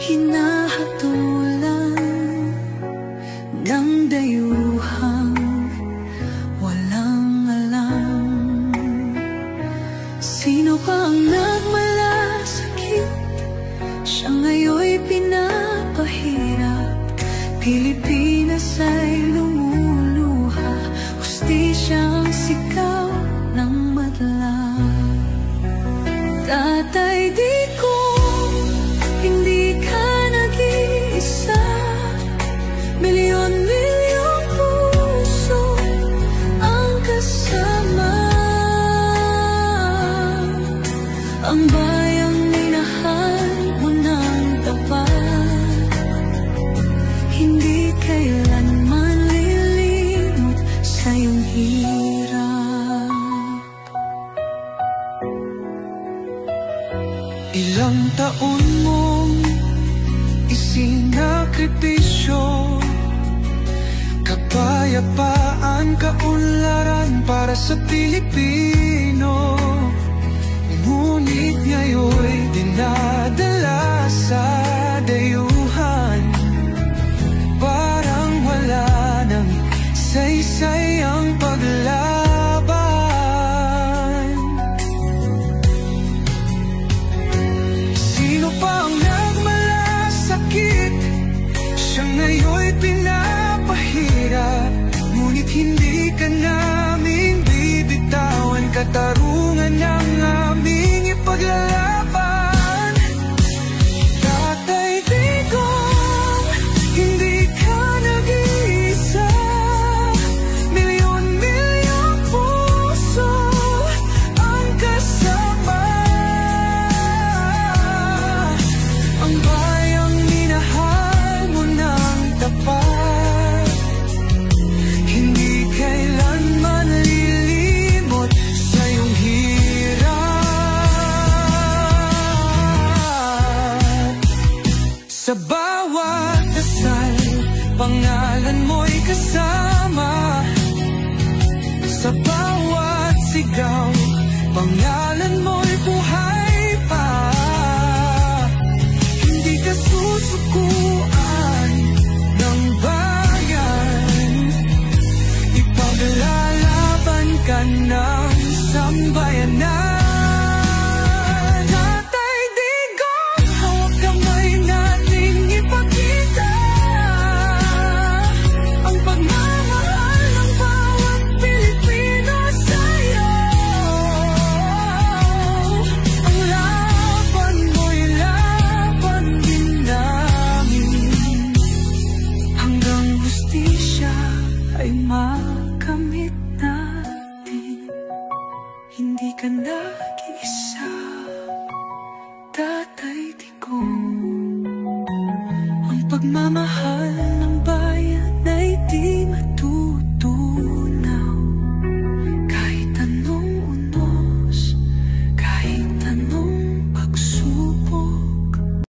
hinahatulan ng dayuhang walang alam. Sino ba ang nagmalasakit? Siya ngayon'y pinapahirap. Pilipinas ay lumuluha, hustisyang sigaw ng madla. Tatay Digong, hindi ka nag-iisa. Milyon-milyong puso ang kasama. Ang bayang minahal mo ng tapat, hindi kailanman lilimot sa iyong hirap. Ilang taon mong isinakripisyo, kapayapaan, kaunlaran para sa Pilipino. Ngunit ngayon'y dinadala sa dayuhan, parang wala nang saysay ang paglaban. Sino pa ang nagmalasakit? Siya ngayon'y pinapahirap. Ngunit hindi ka namin bibitawan, katarungan ng aming ipaglalaban. Tatay Digong, hindi ka nag-iisa. Milyon-milyong puso ang kasama. Ang bayang minahal mo ng tapat, hindi kailanman lilimot sa iyong hirap. Sa bawat dasal, pangalan mo'y kasama. Sa bawat sigaw, pangalan mo'y buhay pa. Hindi ka susukuan ng bayan, ipaglalaban ka ng sambayanan. Tatay Digong, hawak kamay nating ipakita ang pagmamahal ng bawat Pilipino sa'yo. Ang laban mo'y laban din namin, hanggang hustisya ay makamit natin. Hindi ka nag-iisa, Tatay Digong. Ang pagmamahal